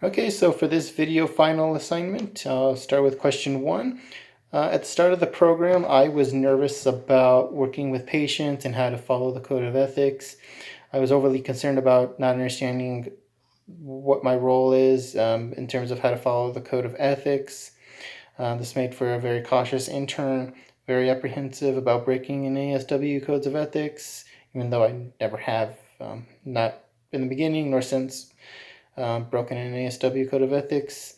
Okay, so for this video final assignment, I'll start with question 1. At the start of the program, I was nervous about working with patients and how to follow the code of ethics. I was overly concerned about not understanding what my role is in terms of how to follow the code of ethics. This made for a very cautious intern, very apprehensive about breaking in ASW codes of ethics, even though I never have, not in the beginning nor since broken in ASW code of ethics.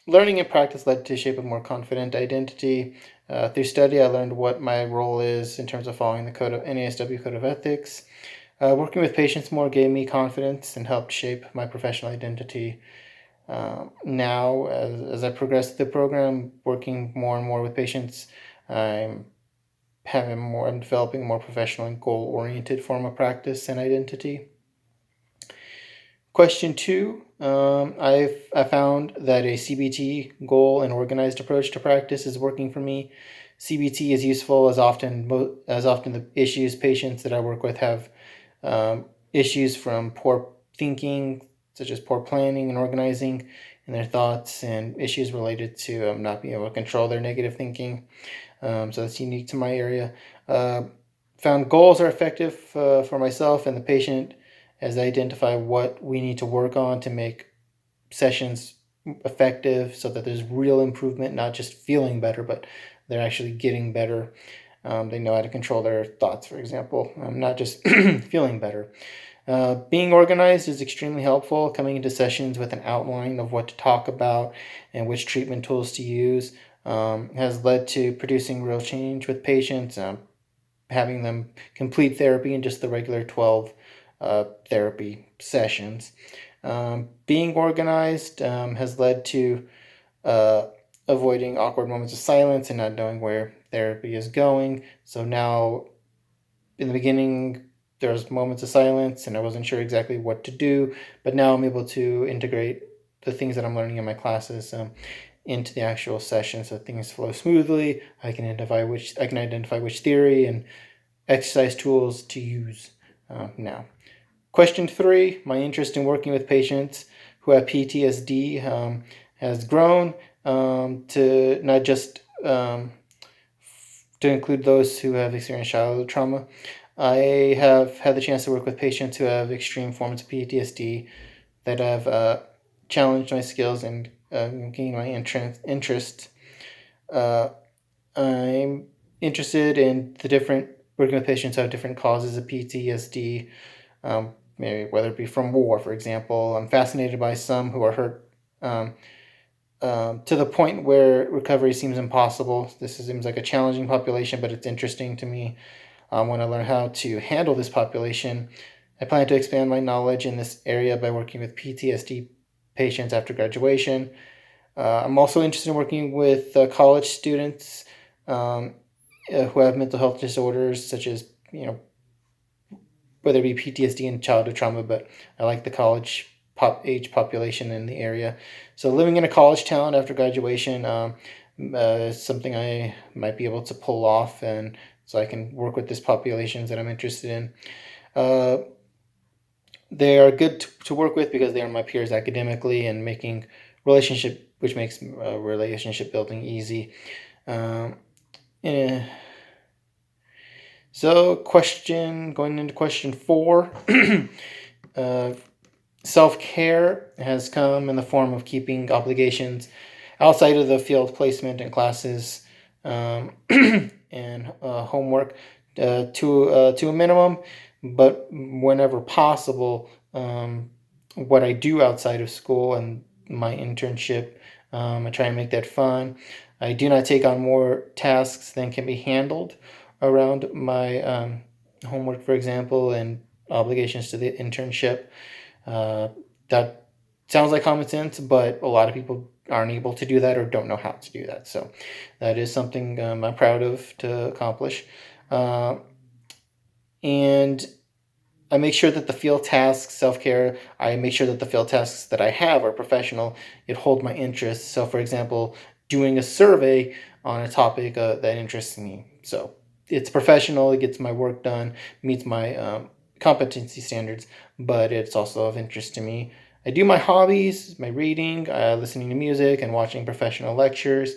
Learning and practice led to shape a more confident identity. Through study, I learned what my role is in terms of following the code of NASW code of ethics. Working with patients more gave me confidence and helped shape my professional identity. Now, as I progress through the program, working more and more with patients, I'm developing a more professional and goal-oriented form of practice and identity. Question 2, I found that a CBT, goal and organized approach to practice, is working for me. CBT is useful as often the issues patients that I work with have issues from poor thinking, such as poor planning and organizing in their thoughts, and issues related to not being able to control their negative thinking. So that's unique to my area. Found goals are effective for myself and the patient as I identify what we need to work on to make sessions effective so that there's real improvement, not just feeling better, but they're actually getting better. They know how to control their thoughts, for example, not just feeling better. Being organized is extremely helpful. Coming into sessions with an outline of what to talk about and which treatment tools to use has led to producing real change with patients, having them complete therapy in just the regular 12 therapy sessions. Being organized has led to avoiding awkward moments of silence and not knowing where therapy is going. So now, in the beginning, there was moments of silence and I wasn't sure exactly what to do, but now I'm able to integrate the things that I'm learning in my classes into the actual session, so things flow smoothly. I can identify which theory and exercise tools to use now. Question 3, my interest in working with patients who have PTSD has grown to not just to include those who have experienced childhood trauma. I have had the chance to work with patients who have extreme forms of PTSD that have challenged my skills and gained my interest. I'm interested in working with patients who have different causes of PTSD, maybe whether it be from war, for example. I'm fascinated by some who are hurt to the point where recovery seems impossible. This seems like a challenging population, but it's interesting to me. I want to learn how to handle this population. I plan to expand my knowledge in this area by working with PTSD patients after graduation. I'm also interested in working with college students who have mental health disorders, such as, whether it be PTSD and childhood trauma, but I like the college age population in the area. So living in a college town after graduation is something I might be able to pull off, and so I can work with these populations that I'm interested in. They are good to work with because they are my peers academically and which makes relationship building easy. So going into question 4, self-care has come in the form of keeping obligations outside of the field placement and classes and homework to a minimum, but whenever possible, what I do outside of school and my internship, I try and make that fun. I do not take on more tasks than can be handled around my homework, for example, and obligations to the internship. That sounds like common sense, but a lot of people aren't able to do that or don't know how to do that. So that is something I'm proud of to accomplish. And I make sure that the field tasks, self-care, I make sure that the field tasks that I have are professional. It hold my interest. So, for example, doing a survey on a topic that interests me. So it's professional, it gets my work done, meets my competency standards, but it's also of interest to me. I do my hobbies, my reading, listening to music, and watching professional lectures.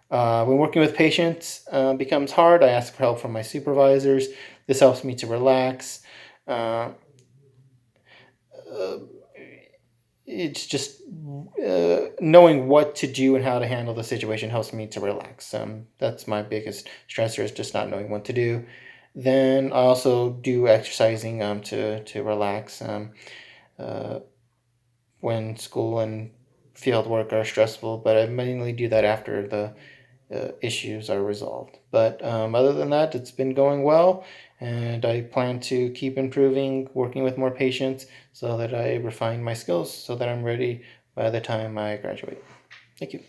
When working with patients becomes hard, I ask for help from my supervisors. This helps me to relax. Uh, uh, it's just knowing what to do and how to handle the situation helps me to relax. That's my biggest stressor, is just not knowing what to do. Then I also do exercising to relax. Uh, when school and field work are stressful, but I mainly do that after the issues are resolved. But other than that, it's been going well, and I plan to keep improving, working with more patients so that I refine my skills so that I'm ready by the time I graduate. Thank you.